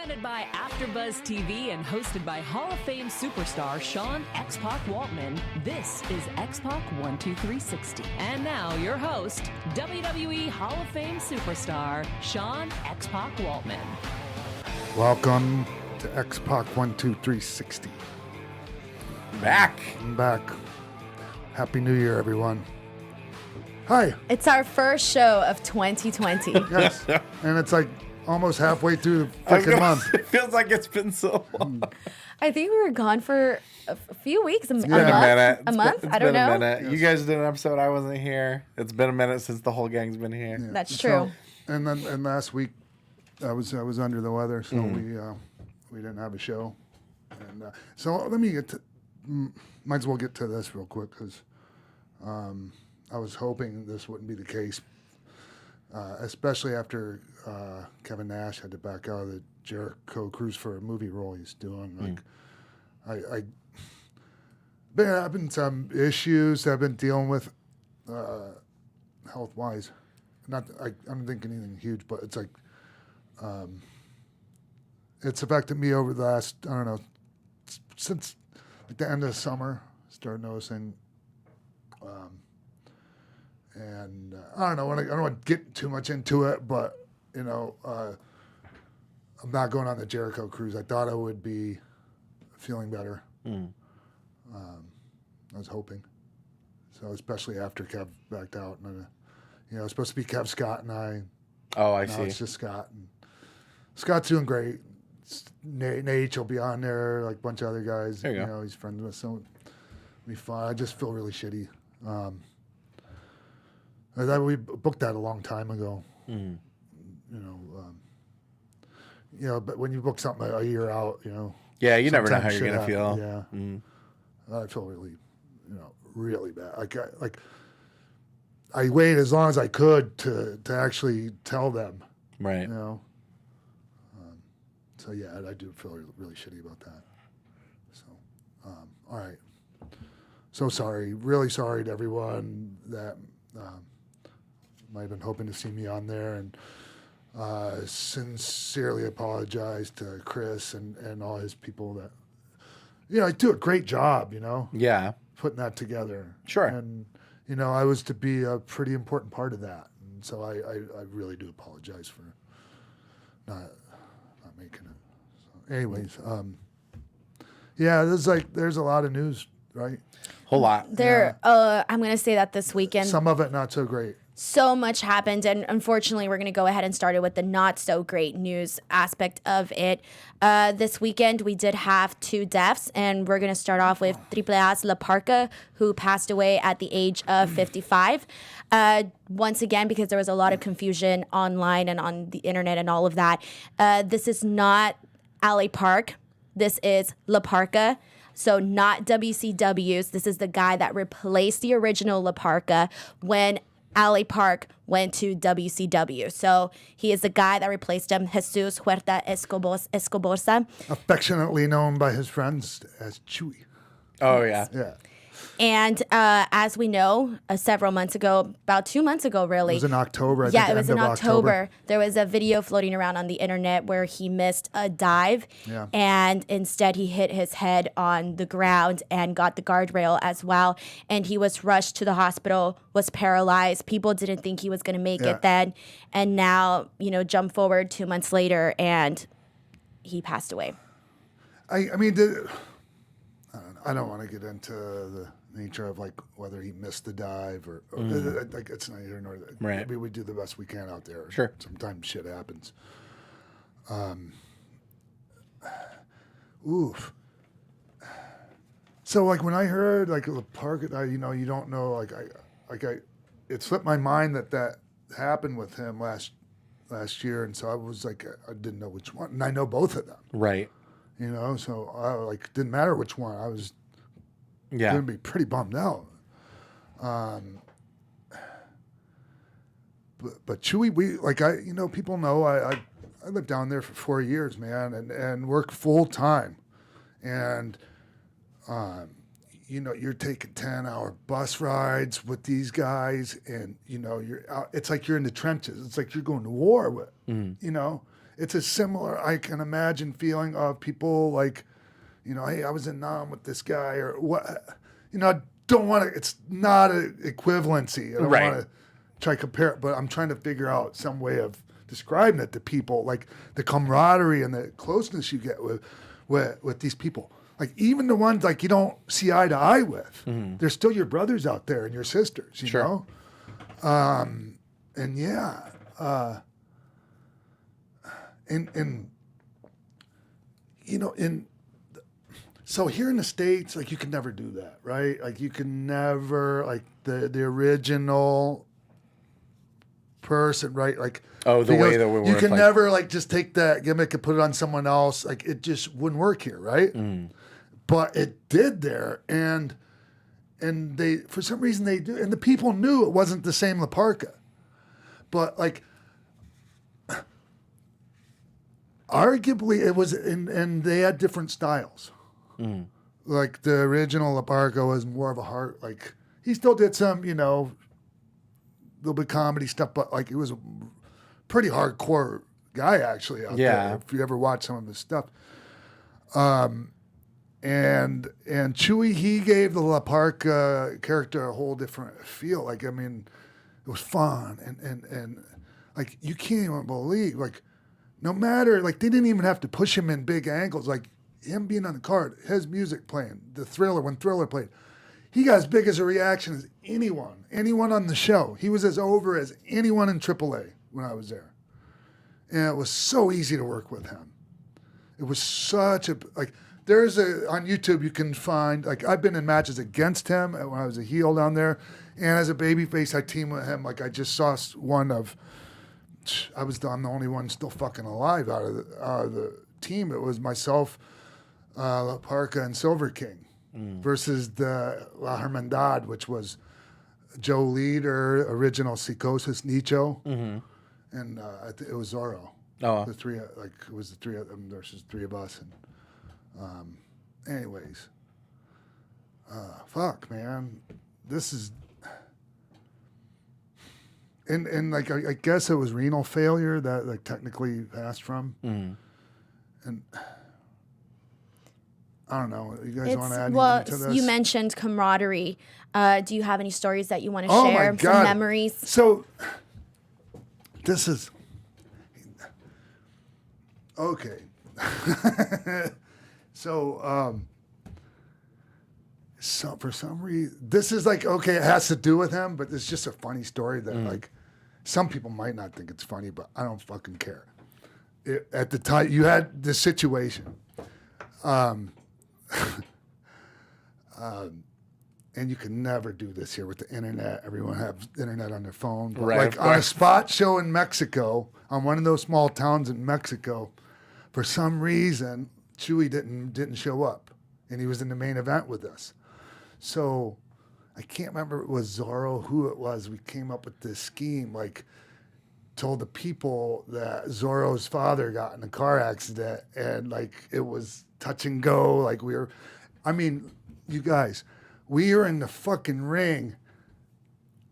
Presented by AfterBuzz TV and hosted by Hall of Fame superstar Sean X-Pac Waltman, this is X-Pac 12360. And now your host, WWE Hall of Fame superstar Sean X-Pac Waltman. Welcome to X-Pac 12360. I'm back. Happy New Year, everyone. Hi. It's our first show of 2020. Yes, and it's like almost halfway through the freaking month. It feels like it's been so long. I think we were gone for a few weeks, a month. I don't know. A minute. You guys did an episode. I wasn't here. It's been a minute since the whole gang's been here. Yeah. That's true. And last week, I was under the weather, so we didn't have a show. And so let me might as well get to this real quick because I was hoping this wouldn't be the case, especially after Kevin Nash had to back out of the Jericho Cruise for a movie role he's doing. Like, there have been some issues I've been dealing with health-wise. I'm thinking anything huge, but it's like it's affected me over the last, I don't know, since like the end of the summer. Started noticing. And I don't know. I don't want to get too much into it, but I'm not going on the Jericho Cruise. I thought I would be feeling better. I was hoping. So especially after Kev backed out, and it was supposed to be Kev, Scott, and I. Oh, I now see. It's just Scott, and Scott's doing great. Nate will be on there, like a bunch of other guys. There you go. He's friends with, so it'll be fun. I just feel really shitty. We booked that a long time ago. But when you book something a year out, Yeah, you never know how sometimes you're gonna shit feel. happens. Yeah, I feel really, really bad. I waited as long as I could to actually tell them. Right. So yeah, I do feel really shitty about that. So, all right. So sorry, really sorry to everyone that might have been hoping to see me on there, and sincerely apologize to Chris and all his people that, I do a great job, Yeah. putting that together. Sure. And, I was to be a pretty important part of that. And so I really do apologize for not making it. So anyways, there's a lot of news, right? Whole lot. I'm going to say that this weekend. Some of it not so great. So much happened, and unfortunately, we're going to go ahead and start it with the not so great news aspect of it. This weekend, we did have 2 deaths, and we're going to start off with AAA's Parka, who passed away at the age of 55. Once again, because there was a lot of confusion online and on the internet and all of that, this is not Ali Park. This is La Parka. So not WCW's. This is the guy that replaced the original La Parka when Ali Park went to WCW. So he is the guy that replaced him, Jesus Huerta Escobosa. Affectionately known by his friends as Chewy. Oh yeah. Yeah. And as we know, several months ago, about 2 months ago, really. It was in October. Yeah, it was in October. There was a video floating around on the internet where he missed a dive. Yeah. And instead he hit his head on the ground and got the guardrail as well. And he was rushed to the hospital, was paralyzed. People didn't think he was going to make it then. And now, jump forward 2 months later and he passed away. I don't want to get into the nature of like whether he missed the dive or like it's not here nor there. Right. Maybe we do the best we can out there. Sure. Sometimes shit happens. Oof. So like when I heard like the park, you don't know it slipped my mind that happened with him last year, and so I was like I didn't know which one, and I know both of them. Right. So I didn't matter which one. I was going to be pretty bummed out. But Chewy, people know I lived down there for 4 years, man, and worked full time, and you're taking 10-hour bus rides with these guys, and you're out. It's like you're in the trenches. It's like you're going to war with, it's a similar, I can imagine, feeling of people like, you know, hey, I was in Nam with this guy or what, you know, I don't want to, it's not an equivalency. I don't want to try to compare it, but I'm trying to figure out some way of describing it to people, like the camaraderie and the closeness you get with these people. Like even the ones like you don't see eye to eye with, they're still your brothers out there and your sisters, you know? And yeah, and you know, so here in the States, like you can never do that, right? Like you can never, like the original person, right? Like the way that we were. You can never like just take that gimmick and put it on someone else. Like it just wouldn't work here, right? But it did there, and they for some reason they do, and the people knew it wasn't the same La Parka, but like arguably it was, and they had different styles. Like the original La Parka was more of a heart, like he still did some, you know, little bit comedy stuff, but like it was a pretty hardcore guy actually out there. If you ever watch some of his stuff, and Chewy, he gave the La Parka character a whole different feel. Like I mean, it was fun and like you can't even believe like no matter like they didn't even have to push him in big angles like. Him being on the card, his music playing, the Thriller, when Thriller played, he got as big as a reaction as anyone on the show. He was as over as anyone in AAA when I was there. And it was so easy to work with him. It was such a, like, on YouTube you can find, like, I've been in matches against him when I was a heel down there. And as a babyface, I teamed with him. Like, I just saw one of, I'm the only one still fucking alive out of the team. It was myself, La Parka and Silver King versus the La Hermandad, which was Joe Leader, original Psicosis, Nicho, and it was Zorro. The three, like it was the three of them versus three of us. And anyways, fuck, man, this is, and like I guess it was renal failure that like technically passed from, and. I don't know. You guys want to add anything to this? You mentioned camaraderie. Do you have any stories that you want to share? My God. Some memories? So, this is... Okay. So, for some reason... This is like, okay, it has to do with him, but it's just a funny story that, like, some people might not think it's funny, but I don't fucking care. At the time, you had this situation... and you can never do this here with the internet. Everyone has internet on their phone. But like on a spot show in Mexico, on one of those small towns in Mexico, for some reason, Chewy didn't show up. And he was in the main event with us. So I can't remember if it was Zorro, who it was. We came up with this scheme, like told the people that Zorro's father got in a car accident and like it was touch and go. Like you guys, we were in the fucking ring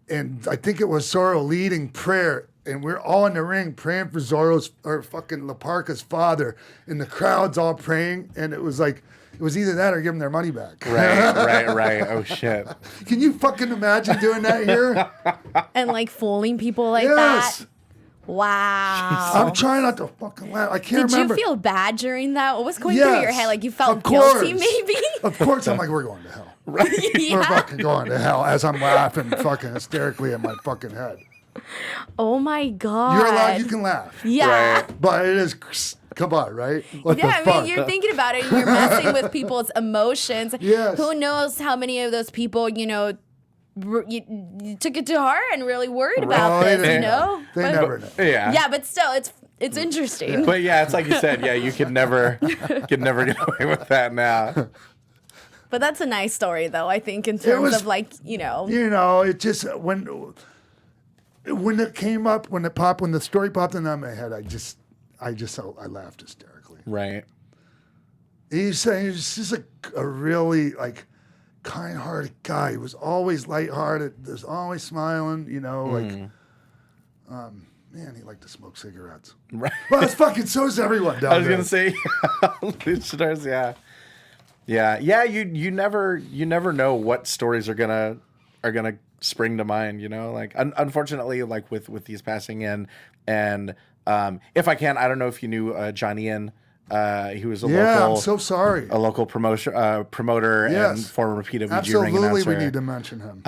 and I think it was Zorro leading prayer and we're all in the ring praying for fucking La Parka's father and the crowd's all praying and it was like, it was either that or give them their money back. Right. Oh, shit. Can you fucking imagine doing that here? And like fooling people like that? Wow. I'm trying not to fucking laugh. I can't remember. Did you feel bad during that? What was going through your head? Like you felt guilty maybe? Of course. I'm like, we're going to hell. Right? We're fucking going to hell as I'm laughing fucking hysterically in my fucking head. Oh my God. You're allowed, you can laugh. Yeah. Right? But it is, come on, right? What yeah, I mean, you're thinking about it and you're messing with people's emotions. Yes. Who knows how many of those people, you you took it to heart and really worried about this, They never know. Yeah, but still, it's interesting. But yeah, it's like you said. Yeah, you could never get away with that now. But that's a nice story, though. I think in terms of like, it just when it came up, when the story popped into my head, I laughed hysterically. Right. He's saying he's just a really like kind-hearted guy. He was always lighthearted. There's always smiling. Man, he liked to smoke cigarettes. Right. Well, it's fucking so's everyone down there. I was gonna say, luchadors, yeah. You never know what stories are gonna spring to mind. You know, like unfortunately, like with these passing in, and if I can, I don't know if you knew John Ian. He was I'm so sorry. A local promoter and former PWG ring announcer. Absolutely, we need to mention him.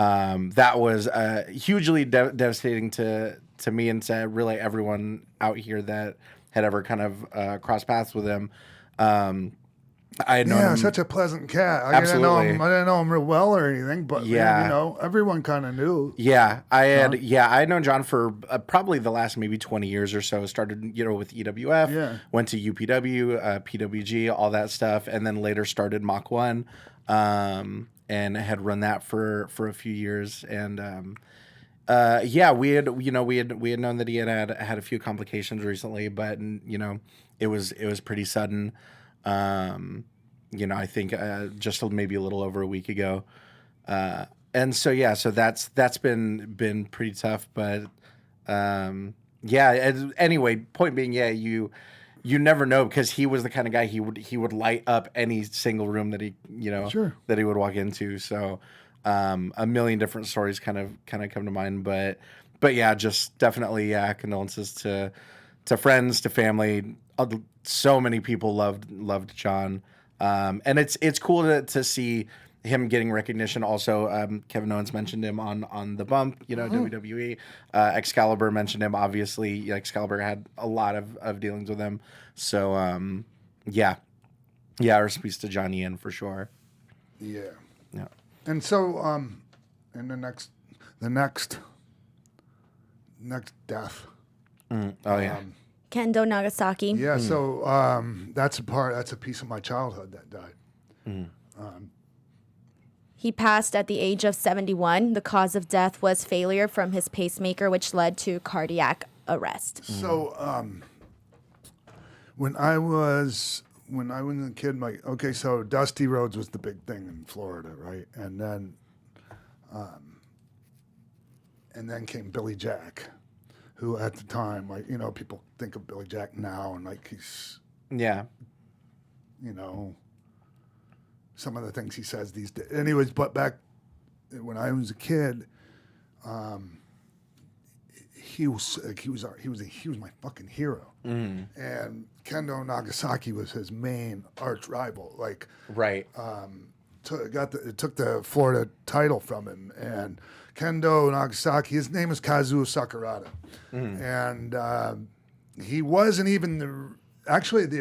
That was hugely devastating to me and to really everyone out here that had ever kind of crossed paths with him. I had known him. Such a pleasant cat. Absolutely. I didn't know him real well or anything, but man, everyone kind of knew. Yeah, I had known John for probably the last maybe 20 years or so. Started, with EWF, went to UPW, PWG, all that stuff, and then later started Mach 1, and had run that for a few years. And we had known that he had a few complications recently, but it was pretty sudden. I think just maybe a little over a week ago, and so that's been pretty tough. But anyway, point being, you never know, because he was the kind of guy he would light up any single room that he that he would walk into. So a million different stories kind of come to mind, but just definitely condolences to friends, to family. So many people loved John, and it's cool to see him getting recognition. Also, Kevin Owens mentioned him on the Bump, WWE. Excalibur mentioned him. Obviously, Excalibur had a lot of dealings with him. So our speech to John Ian for sure. Yeah. Yeah. And so, in the next death. Oh yeah. Kendo Nagasaki. Yeah, so that's a piece of my childhood that died. He passed at the age of 71. The cause of death was failure from his pacemaker, which led to cardiac arrest. So when I was a kid, so Dusty Rhodes was the big thing in Florida, right? And then came Billy Jack, who at the time, people think of Billy Jack now and he's, some of the things he says these days. Anyways, but back when I was a kid, he was my fucking hero. Mm-hmm. And Kendo Nagasaki was his main arch rival. Right. Took the Florida title from him, and Kendo Nagasaki, his name is Kazuo Sakurada. Mm. And he wasn't even the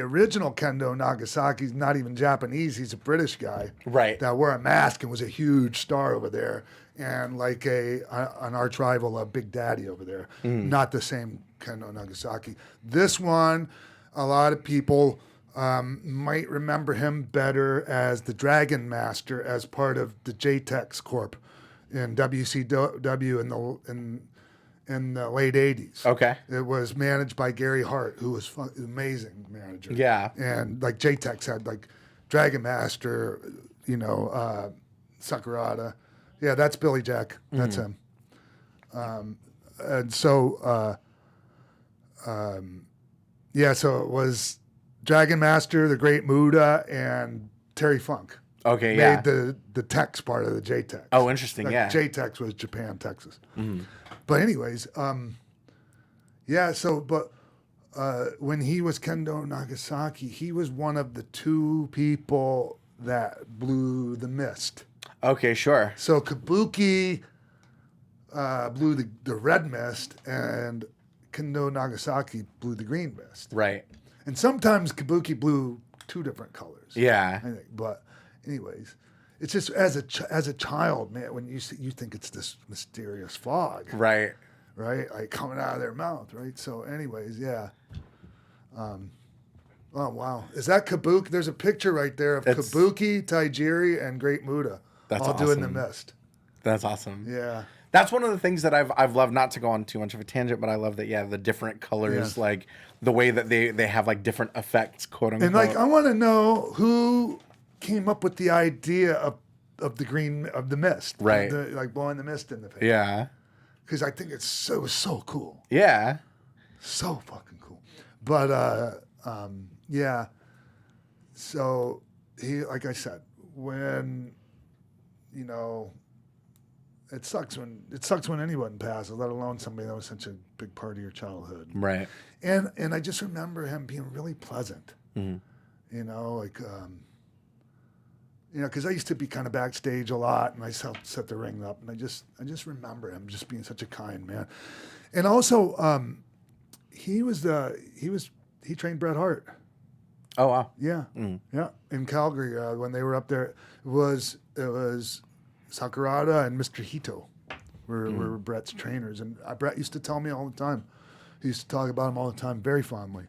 original Kendo Nagasaki's not even Japanese. He's a British guy. Right. That wore a mask and was a huge star over there. And an arch rival of Big Daddy over there. Mm. Not the same Kendo Nagasaki. This one, a lot of people might remember him better as the Dragon Master, as part of the JTEX Corp in WCW in the late 80s. Okay. It was managed by Gary Hart, who was an amazing manager. Yeah. And JTEX had Dragon Master, Sakurada. Yeah, that's Billy Jack. That's him. And so, so it was Dragon Master, the Great Muda, and Terry Funk. Okay, made the Tex part of the JTEX. Oh, interesting, JTEX was Japan, Texas. Mm-hmm. But anyways, when he was Kendo Nagasaki, he was one of the two people that blew the mist. Okay, sure. So Kabuki blew the red mist, and Kendo Nagasaki blew the green mist. Right. And sometimes Kabuki blew two different colors. Yeah. I think. But anyways, it's just as a child, man, when you think it's this mysterious fog. Right. Right? Coming out of their mouth, right? So anyways, yeah. Oh, wow. Is that Kabuki? There's a picture right there of Kabuki, Taijiri, and Great Muda. That's all awesome. doing the mist. That's awesome. Yeah. That's one of the things that I've loved, not to go on too much of a tangent, but I love that, the different colors, the way that they have different effects, quote unquote. And I want to know who came up with the idea of the mist. Right. Blowing the mist in the face. Yeah. Because I think it's so cool. Yeah. So fucking cool. But yeah. So he, like I said, when it sucks when anyone passes, let alone somebody that was such a big part of your childhood. Right. And I just remember him being really pleasant. Because I used to be kind of backstage a lot, and I set the ring up, and I just remember him just being such a kind man. And also, he trained Bret Hart. Oh wow. Yeah, yeah. In Calgary, when they were up there, it was Sakurada and Mr. Hito were Bret's trainers, and Bret used to tell me all the time. He used to talk about him all the time, very fondly,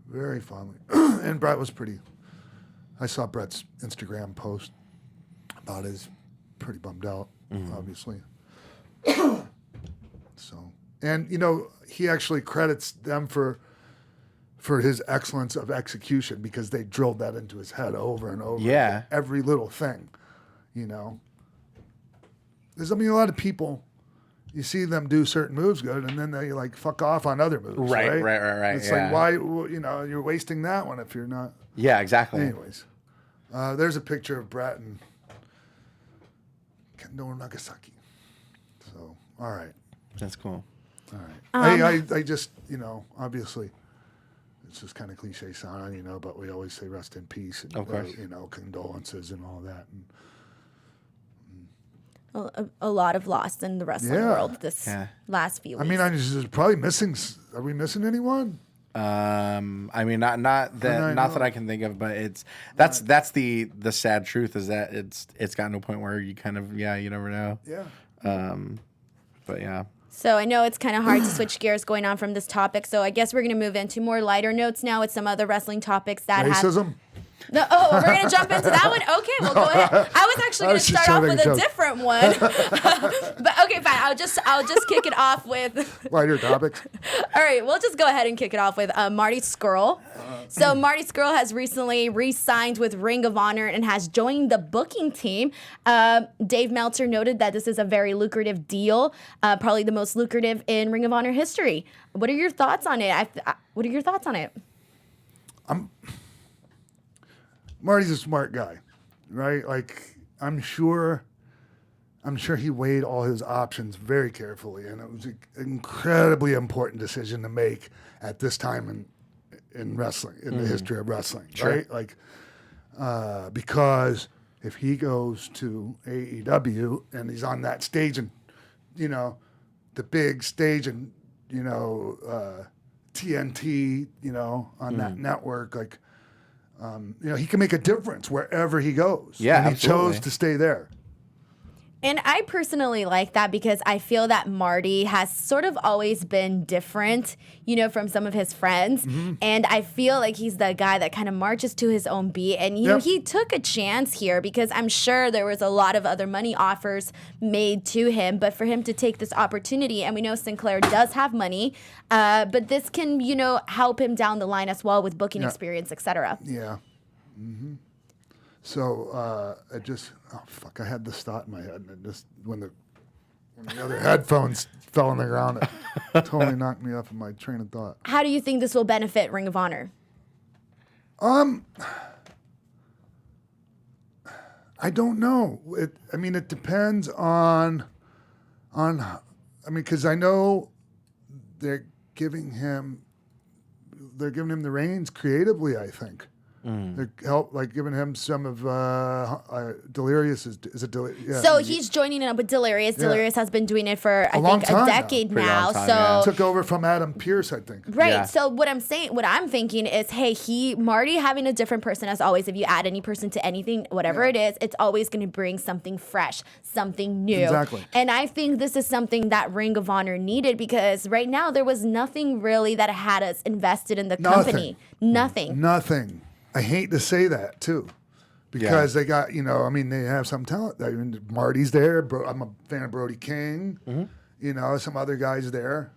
very fondly. And Bret was pretty. I saw Bret's Instagram post about his pretty bummed out, obviously. So, and he actually credits them for his excellence of execution because they drilled that into his head over and over. Yeah. Every little thing, There's, a lot of people, you see them do certain moves good, and then they fuck off on other moves. Right. It's like, why, you're wasting that one if you're not. Yeah, exactly. Anyways, there's a picture of Bret and Kendo Nagasaki. So, all right. That's cool. All right. I just, obviously, it's just kind of cliche sounding, but we always say rest in peace. And, of course. Condolences and all that. And, a lot of loss in the wrestling world this last few weeks. I mean, probably missing. Are we missing anyone? I mean, not that I can think of, but that's the sad truth is that it's gotten to a point where you kind of you never know. Yeah. But yeah. So I know it's kind of hard to switch gears going on from this topic. So I guess we're going to move into more lighter notes now with some other wrestling topics that racism. No, we're going to jump into that one? Okay, well, go ahead. I was actually going to start off with a different one. But okay, fine. I'll just kick it off with... Lighter topics. All right, we'll just go ahead and kick it off with Marty Scurll. So Marty Scurll has recently re-signed with Ring of Honor and has joined the booking team. Dave Meltzer noted that this is a very lucrative deal, probably the most lucrative in Ring of Honor history. What are your thoughts on it? Marty's a smart guy, right? I'm sure he weighed all his options very carefully, and it was an incredibly important decision to make at this time in wrestling, in the history of wrestling, Sure. right? Because if he goes to AEW and he's on that stage and, the big stage and, TNT, on that network, he can make a difference wherever he goes. Yeah, and he absolutely. chose to stay there. And I personally like that because I feel that Marty has sort of always been different, from some of his friends. Mm-hmm. And I feel like he's the guy that kind of marches to his own beat. And, he took a chance here because I'm sure there was a lot of other money offers made to him. But for him to take this opportunity, and we know Sinclair does have money, but this can, help him down the line as well with booking experience, et cetera. Yeah. Mm-hmm. So I had this thought in my head, and it just when the other headphones fell on the ground, it totally knocked me off of my train of thought. How do you think this will benefit Ring of Honor? I don't know. It depends on because I know they're giving him the reins creatively, I think. They're giving him some of Delirious. Is it Delirious? Yeah. So he's joining it up with Delirious. Delirious has been doing it for I think a decade now. Took over from Adam Pearce, I think. Right. Yeah. So what I'm thinking is, hey, Marty having a different person as always. If you add any person to anything, whatever it is, it's always going to bring something fresh, something new. Exactly. And I think this is something that Ring of Honor needed because right now there was nothing really that had us invested in the company. Nothing. I hate to say that too, because they got they have some talent. Marty's there. I'm a fan of Brody King. Mm-hmm. Some other guys there.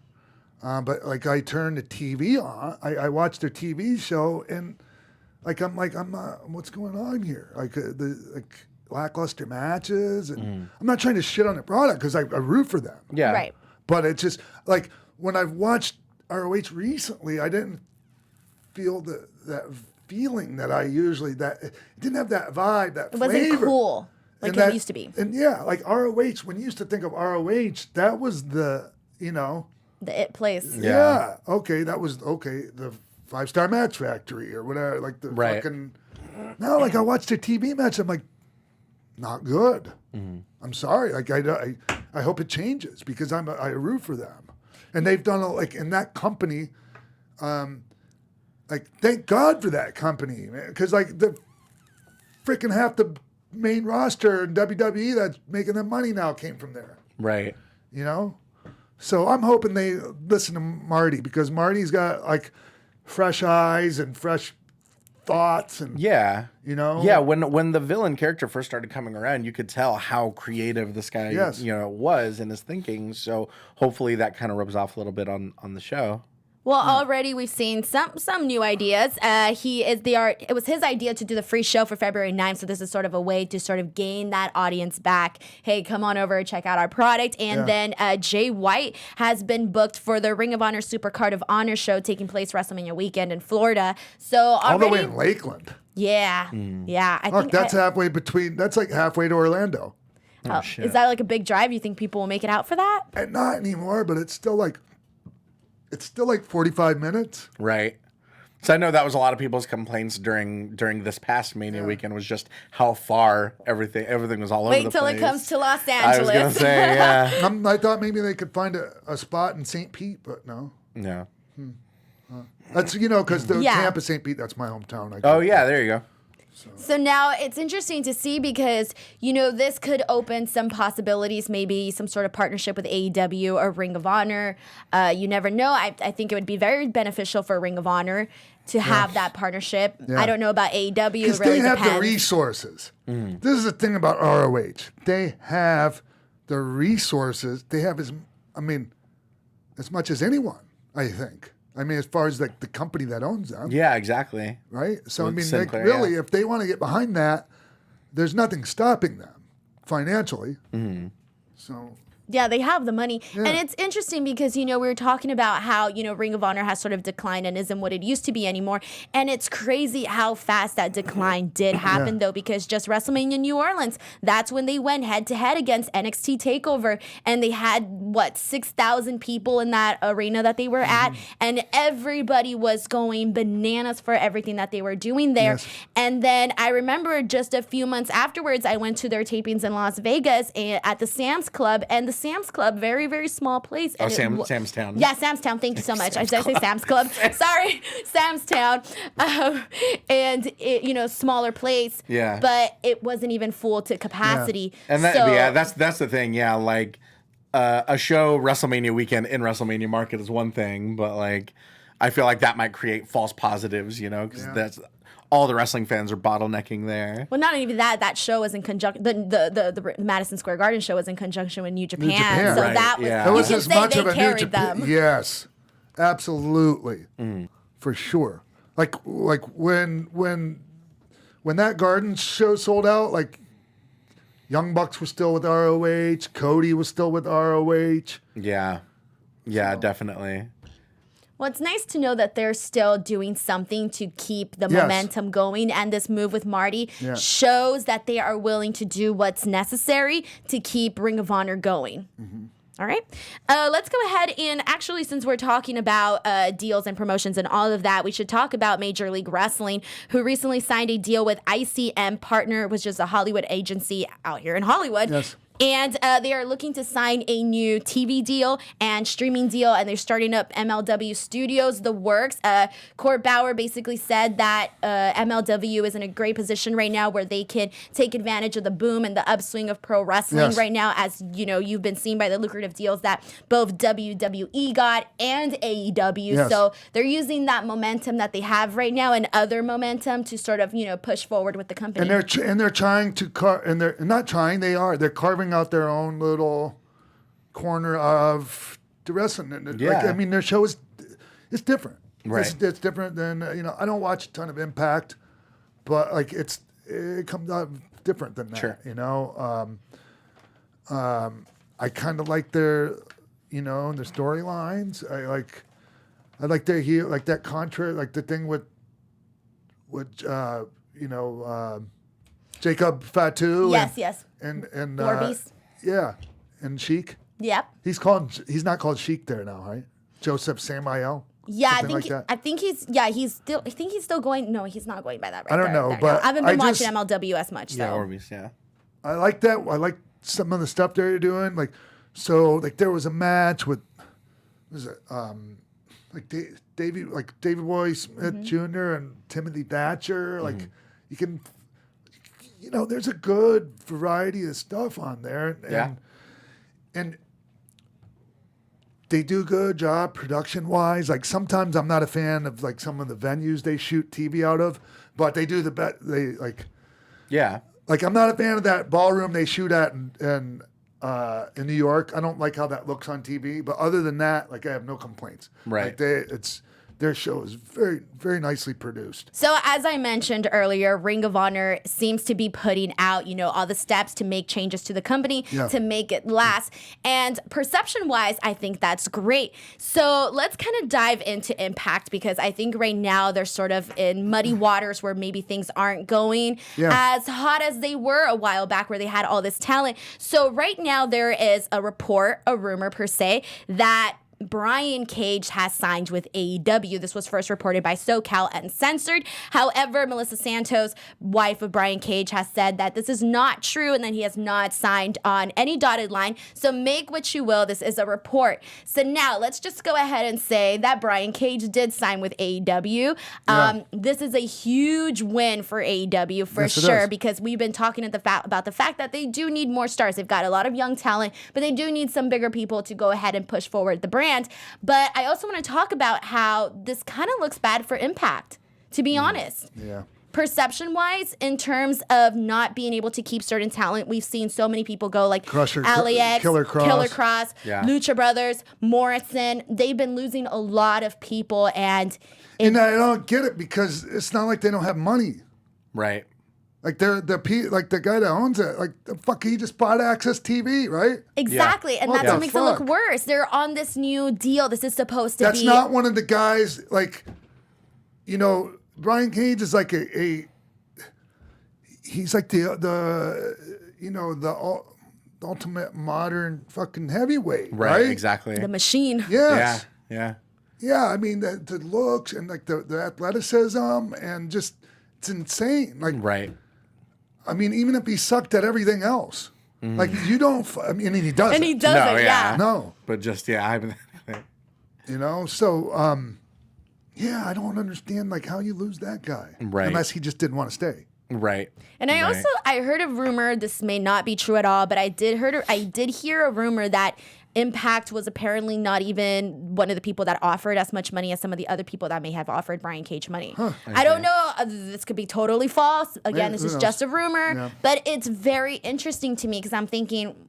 But I turn the TV on. I watch their TV show and I'm what's going on here? Lackluster matches, and I'm not trying to shit on the product because I root for them. Yeah. Right. But it's just when I've watched ROH recently, I didn't feel that feeling that I usually, that it didn't have that vibe, that flavor. It wasn't cool like it used to be. And yeah, like ROH, when you used to think of ROH, that was the, the it place. Yeah. Okay, that was, the 5-star match factory or whatever, like the fucking, now like I watched a TV match, I'm like, not good. I'm sorry. Like I hope it changes because I root for them. And they've done like in that company, like thank God for that company, man. Because like the freaking half the main roster in WWE that's making them money now came from there. Right. So I'm hoping they listen to Marty because Marty's got like fresh eyes and fresh thoughts and when the villain character first started coming around, you could tell how creative this guy was in his thinking. So hopefully that kind of rubs off a little bit on the show. Well, already we've seen some new ideas. It was his idea to do the free show for February 9th, so this is sort of a way to sort of gain that audience back. Hey, come on over, check out our product. And then Jay White has been booked for the Ring of Honor Supercard of Honor show taking place WrestleMania weekend in Florida. So all the way in Lakeland. Yeah, yeah. I think that's that's like halfway to Orlando. Oh, is that like a big drive? You think people will make it out for that? And not anymore, but it's still like 45 minutes. Right. So I know that was a lot of people's complaints during this past Mania weekend was just how far everything was all over the place. Wait till it comes to Los Angeles. I was going to say, yeah. I thought maybe they could find a spot in St. Pete, but no. No. That's, because the Tampa, St. Pete, that's my hometown. There you go. So now it's interesting to see because, this could open some possibilities, maybe some sort of partnership with AEW or Ring of Honor. You never know. I think it would be very beneficial for Ring of Honor to have that partnership. Yeah. I don't know about AEW. Because they have the resources. This is the thing about ROH. They have the resources. They have as much as anyone, I think. As far as like the company that owns them. Yeah, exactly. Right? So, Sinclair, really, if they want to get behind that, there's nothing stopping them financially. So... Yeah, they have the money. Yeah. And it's interesting because, we were talking about how, Ring of Honor has sort of declined and isn't what it used to be anymore. And it's crazy how fast that decline did happen, though, because just WrestleMania New Orleans, that's when they went head-to-head against NXT TakeOver. And they had, 6,000 people in that arena that they were at. And everybody was going bananas for everything that they were doing there. Yes. And then I remember just a few months afterwards, I went to their tapings in Las Vegas at the Sam's Club. And the Sam's Club, very, very small place. And Sam's Town. Yeah, Sam's Town. Thank you so much. I did say Sam's Club. Sorry, Sam's Town. And it, smaller place. Yeah. But it wasn't even full to capacity. Yeah. And that's the thing. Yeah, like a show WrestleMania weekend in WrestleMania market is one thing, but like I feel like that might create false positives, because that's. All the wrestling fans are bottlenecking there. Well, not even that. That show was in conjunction. The Madison Square Garden show was in conjunction with New Japan. So that was. It was as much of a New Japan. Yes, absolutely, for sure. Like when that Garden show sold out, like Young Bucks was still with ROH, Cody was still with ROH. Yeah, definitely. Well, it's nice to know that they're still doing something to keep the momentum going. And this move with Marty shows that they are willing to do what's necessary to keep Ring of Honor going. All right. Let's go ahead and actually, since we're talking about deals and promotions and all of that, we should talk about Major League Wrestling, who recently signed a deal with ICM Partner, which is a Hollywood agency out here in Hollywood. Yes. And they are looking to sign a new TV deal and streaming deal, and they're starting up MLW Studios, the works. Court Bauer basically said that MLW is in a great position right now where they can take advantage of the boom and the upswing of pro wrestling right now, as you've been seeing by the lucrative deals that both WWE got and AEW. Yes. So they're using that momentum that they have right now and other momentum to sort of push forward with the company. And they're trying to they're carving out their own little corner of the wrestling. Their show is different. Right. It's different than I don't watch a ton of Impact, but like it comes out different than that. Sure. I kind of like their their storylines. I like their heel, like that contra, like the thing with Jacob Fatu. Yes. And Orbeez. yeah, and Sheik. Yep. He's not called Sheik there now, right? Joseph Samael. Yeah, I think he's still going. No, he's not going by that. Right I don't know, there but now. I haven't been watching MLW as much. Yeah, so. Orbeez, yeah. I like that. I like some of the stuff they're doing. Like, so like there was a match with, what was it David Boy Smith Jr. and Timothy Thatcher. Like, you can, there's a good variety of stuff on there. And they do a good job production-wise. Like, sometimes I'm not a fan of, like, some of the venues they shoot TV out of, but they do the best. Yeah. Like, I'm not a fan of that ballroom they shoot at in New York. I don't like how that looks on TV. But other than that, like, I have no complaints. Right. Like, their show is very, very nicely produced. So as I mentioned earlier, Ring of Honor seems to be putting out, all the steps to make changes to the company to make it last. And perception-wise, I think that's great. So let's kind of dive into Impact, because I think right now they're sort of in muddy waters where maybe things aren't going as hot as they were a while back, where they had all this talent. So right now there is a rumor per se, that Brian Cage has signed with AEW. This was first reported by SoCal Uncensored. However, Melissa Santos, wife of Brian Cage, has said that this is not true and that he has not signed on any dotted line. So make what you will. This is a report. So now let's just go ahead and say that Brian Cage did sign with AEW. This is a huge win for AEW for sure, because we've been talking about the fact that they do need more stars. They've got a lot of young talent, but they do need some bigger people to go ahead and push forward the brand. But I also want to talk about how this kind of looks bad for Impact, to be honest. Yeah. Perception-wise, in terms of not being able to keep certain talent, we've seen so many people go, like LAX, Killer Cross, Lucha Brothers, Morrison. They've been losing a lot of people, and I don't get it, because it's not like they don't have money. Right. Like the guy that owns it, like the fuck, he just bought Access TV, right? Exactly, and that's what makes it look worse. They're on this new deal. This is supposed to be. That's not one of the guys. Like, Brian Cage is like he's like the ultimate modern fucking heavyweight, right? Exactly. The machine. Yes. Yeah. I mean the looks and like the athleticism and just it's insane. Like, right. I mean, even if he sucked at everything else, like you don't. I mean, he doesn't. And he doesn't. No, yeah. No. But just So I don't understand like how you lose that guy, right? Unless he just didn't want to stay, right? And I heard a rumor. This may not be true at all, but I did hear a rumor that Impact was apparently not even one of the people that offered as much money as some of the other people that may have offered Brian Cage money. I don't know. This could be totally false. Again, this is just a rumor, but it's very interesting to me, because I'm thinking,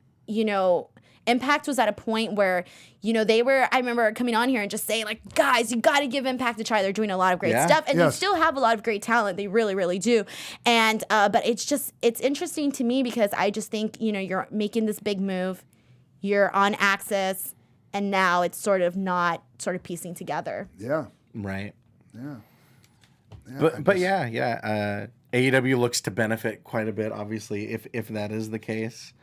Impact was at a point where, I remember coming on here and just saying, like, guys, you got to give Impact a try. They're doing a lot of great stuff. And they still have a lot of great talent. They really, really do. And, but it's interesting to me, because I just think, you're making this big move. You're on Access, and now it's sort of not piecing together. Yeah. Right. Yeah. But AEW looks to benefit quite a bit, obviously, if that is the case.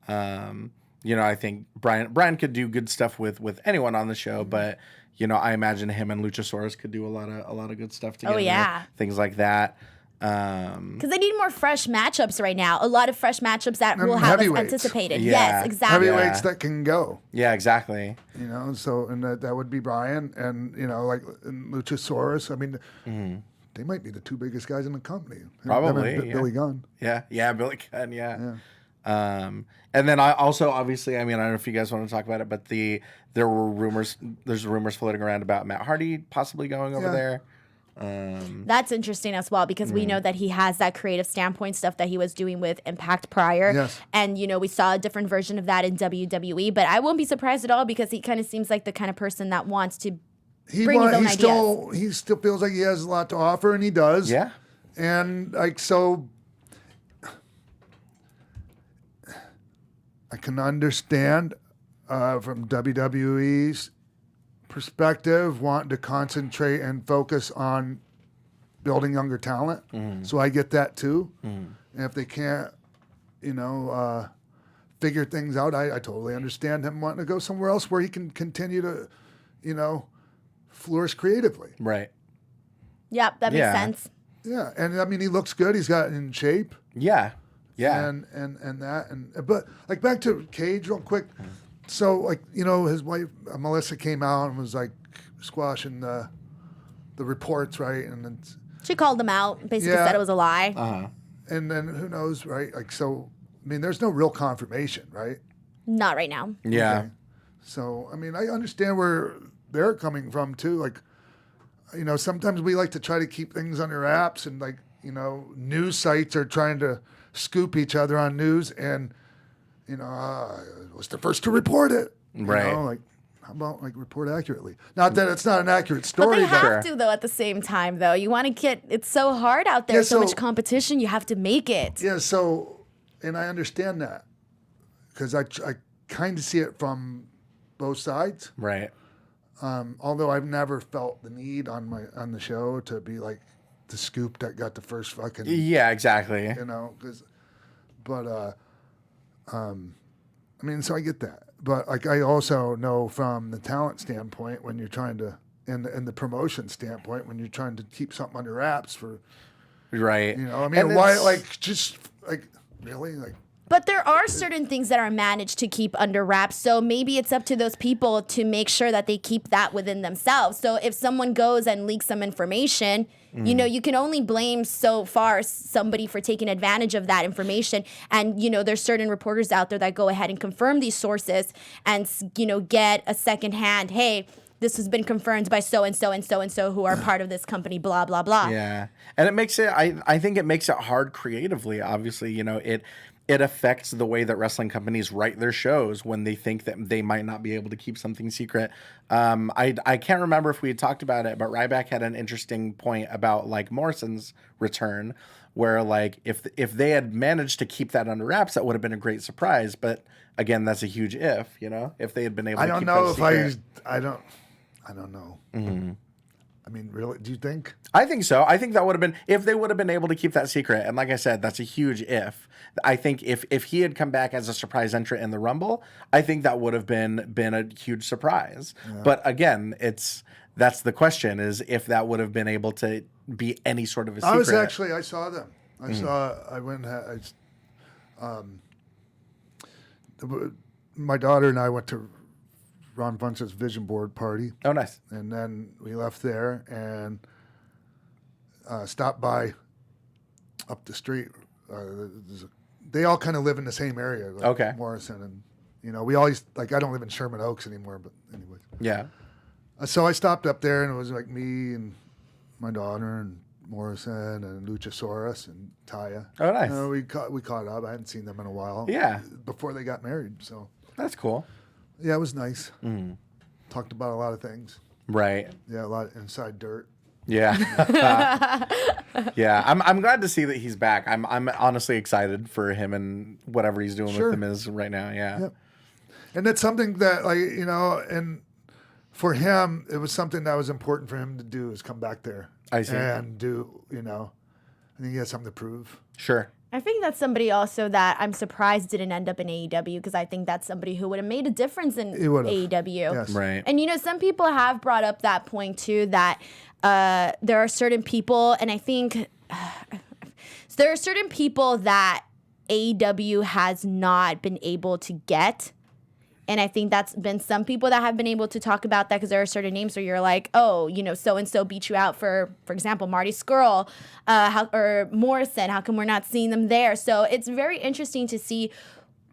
I think Brian could do good stuff with anyone on the show, but I imagine him and Luchasaurus could do a lot of good stuff together. Oh yeah, things like that. Because they need more fresh matchups right now. A lot of fresh matchups that will have us anticipated. Yeah. Yes, exactly. Heavyweights that can go. Yeah, exactly. So and that would be Brian and like Luchasaurus. I mean, they might be the two biggest guys in the company. Probably. Billy Gunn. Yeah, Billy Gunn. Yeah. And then I also, obviously, I mean, I don't know if you guys want to talk about it, but there's rumors floating around about Matt Hardy possibly going over there. That's interesting as well, because we know that he has that creative standpoint stuff that he was doing with Impact prior. Yes. And, we saw a different version of that in WWE, but I won't be surprised at all, because he kind of seems like the kind of person that wants to bring his own ideas. He still feels like he has a lot to offer, and he does. Yeah. And so I can understand from WWE's perspective, wanting to concentrate and focus on building younger talent. So I get that too. And if they can't, figure things out, I totally understand him wanting to go somewhere else where he can continue to, flourish creatively. Right. Yep, that makes sense. Yeah, and I mean, he looks good. He's got in shape. Yeah. Yeah. But like back to Cage real quick. So like, his wife Melissa came out and was like squashing the reports, right? And then She called them out, basically said it was a lie. Uh-huh. And then who knows, right? Like, so I mean, there's no real confirmation, right? Not right now. Yeah. Okay. So I mean, I understand where they're coming from too. Like, sometimes we like to try to keep things under wraps, and like, news sites are trying to scoop each other on news, and was the first to report it. Right. Like, how about like report accurately? Not that it's not an accurate story, But they have to, though, at the same time, though. You want to it's so hard out there, so much competition, you have to make it. Yeah, so, and I understand that, because I kind of see it from both sides. Right. Although I've never felt the need on the show to be like the scoop that got the first fucking. Yeah, exactly. I mean, so I get that, but like I also know from the talent standpoint, when you're trying to, and the promotion standpoint, when you're trying to keep something under wraps for. Right. I mean, why, like, just like really, like. But there are certain things that are managed to keep under wraps. So maybe it's up to those people to make sure that they keep that within themselves. So if someone goes and leaks some information, you can only blame so far somebody for taking advantage of that information. And, there's certain reporters out there that go ahead and confirm these sources and, get a secondhand, hey, this has been confirmed by so-and-so and so-and-so who are part of this company, blah, blah, blah. Yeah. And it makes it, I think it makes it hard creatively. Obviously, it affects the way that wrestling companies write their shows when they think that they might not be able to keep something secret. I can't remember if we had talked about it, but Ryback had an interesting point about like Morrison's return, where like if they had managed to keep that under wraps, that would have been a great surprise. But again, that's a huge if they had been able to keep that secret. I don't know. Mm-hmm. I mean, really, do you think? I think so. I think that would have been, if they would have been able to keep that secret. And like I said, that's a huge if. I think if he had come back as a surprise entrant in the Rumble, I think that would have been a huge surprise. Yeah. But again, that's the question, is if that would have been able to be any sort of a secret. I saw them. My daughter and I went to Ron Funch's vision board party. Oh, nice. And then we left there and stopped by up the street. They all kind of live in the same area. Like okay. Morrison and, we always, like, I don't live in Sherman Oaks anymore, but anyways. Yeah. So I stopped up there, and it was like me and my daughter and Morrison and Luchasaurus and Taya. Oh, nice. We caught up. I hadn't seen them in a while. Yeah. Before they got married, so. That's cool. Yeah, it was nice. Mm. Talked about a lot of things. Right. Yeah, a lot of inside dirt. Yeah. Yeah. I'm glad to see that he's back. I'm honestly excited for him and whatever he's doing with The Miz right now. Yeah. Yep. And that's something that, like, and for him, it was something that was important for him to do, is come back there. I see. And do, I think he has something to prove. Sure. I think that's somebody also that I'm surprised didn't end up in AEW, because I think that's somebody who would have made a difference in AEW. Yes. Right. And, some people have brought up that point, too, that there are certain people, and I think there are certain people that AEW has not been able to get. And I think that's been some people that have been able to talk about that, because there are certain names where you're like, oh, so-and-so beat you out for example, Marty Scurll or Morrison. How come we're not seeing them there? So it's very interesting to see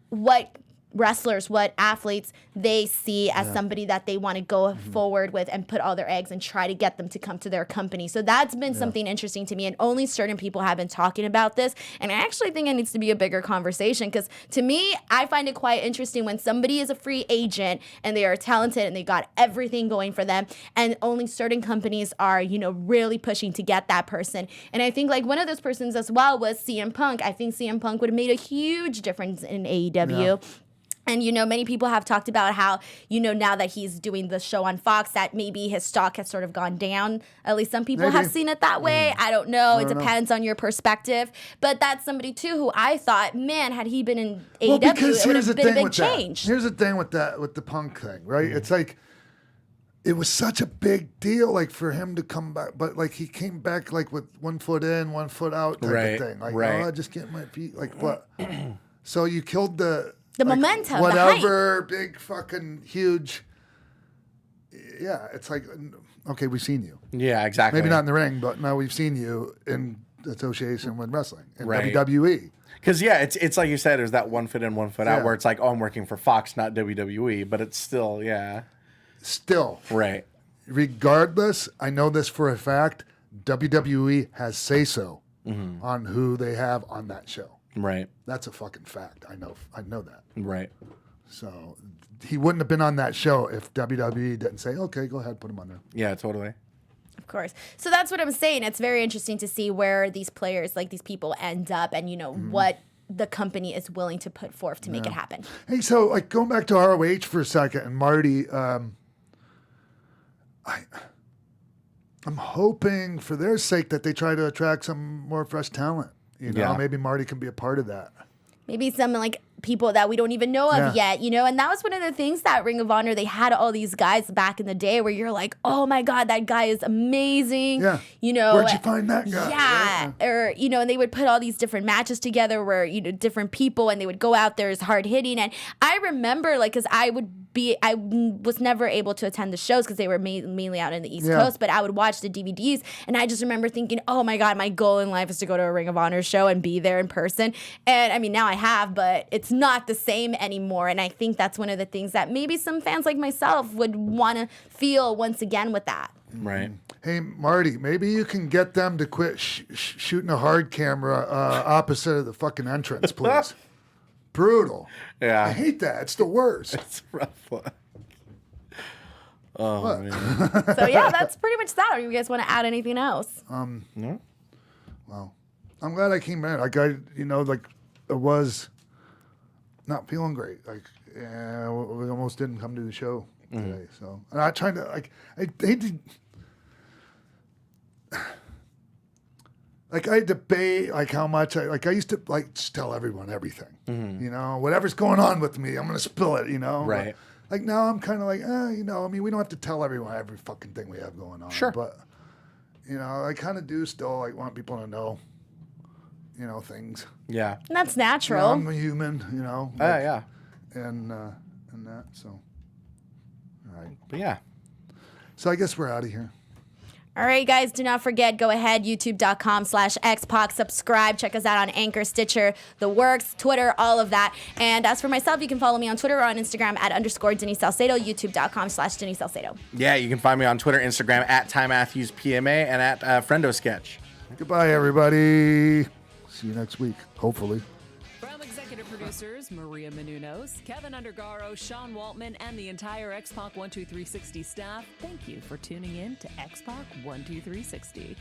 what wrestlers, what athletes they see as somebody that they want to go forward with and put all their eggs and try to get them to come to their company. So that's been something interesting to me, and only certain people have been talking about this, and I actually think it needs to be a bigger conversation, because to me, I find it quite interesting when somebody is a free agent and they are talented and they got everything going for them, and only certain companies are, really pushing to get that person. And I think like one of those persons as well was CM Punk. I think CM Punk would have made a huge difference in AEW. Yeah. And, many people have talked about how, now that he's doing the show on Fox, that maybe his stock has sort of gone down. At least some people have seen it that way. I don't know. It depends on your perspective. But that's somebody, too, who I thought, man, had he been in AEW, it would have been a big change. Here's the thing with the Punk thing, right? It's like, it was such a big deal, like, for him to come back. But, like, he came back, like, with 1 foot in, 1 foot out type of thing. Like, I just get my feet. Like, what? So you killed the momentum, whatever, big fucking huge. Yeah, it's like, okay, we've seen you. Yeah, exactly. Maybe not in the ring, but now we've seen you in association with wrestling in WWE. Because it's like you said, there's that 1 foot in, 1 foot out, where it's like, oh, I'm working for Fox, not WWE, but it's still, Still, right. Regardless, I know this for a fact. WWE has say-so on who they have on that show. Right. That's a fucking fact. I know that. Right. So he wouldn't have been on that show if WWE didn't say, okay, go ahead, put him on there. Yeah, totally. Of course. So that's what I'm saying. It's very interesting to see where these players, like these people, end up and, what the company is willing to put forth to make it happen. Hey, so like going back to ROH for a second and Marty, I'm hoping for their sake that they try to attract some more fresh talent. Maybe Marty can be a part of that. Maybe some like people that we don't even know of yet, and that was one of the things that Ring of Honor, they had all these guys back in the day where you're like, oh my God, that guy is amazing. Yeah. Where'd you find that guy? Yeah. Right? Or, and they would put all these different matches together where, different people and they would go out there as hard hitting. And I remember cause I was never able to attend the shows because they were mainly out in the East Coast, but I would watch the DVDs and I just remember thinking, oh my God, my goal in life is to go to a Ring of Honor show and be there in person. And I mean, now I have, but it's not the same anymore. And I think that's one of the things that maybe some fans like myself would want to feel once again with that. Right. Hey, Marty, maybe you can get them to quit shooting a hard camera opposite of the fucking entrance, please. Brutal. Yeah. I hate that. It's the worst. It's a rough one. Oh, man. So, that's pretty much that. Or you guys want to add anything else? No. Well, I'm glad I came in. I was not feeling great. We almost didn't come to the show today. So, and I tried to, I hate to, I debate how much I used to just tell everyone everything. Whatever's going on with me, I'm gonna spill it. Right. But, now I'm kind of we don't have to tell everyone every fucking thing we have going on. Sure. But I kind of do still want people to know. Things. Yeah. And that's natural. I'm a human. Yeah. And that. So. All right. But yeah. So I guess we're out of here. All right, guys, do not forget, go ahead, youtube.com/X-Pac, subscribe, check us out on Anchor, Stitcher, The Works, Twitter, all of that. And as for myself, you can follow me on Twitter or on Instagram at _Denise Salcedo, youtube.com/Denise Salcedo. Yeah, you can find me on Twitter, Instagram at Ty Matthews PMA and at Friendo Sketch. Goodbye, everybody. See you next week, hopefully. From executive producers Maria Menounos, Keven Undergaro, Sean Waltman, and the entire X-Pac 12360 staff, thank you for tuning in to X-Pac 12360.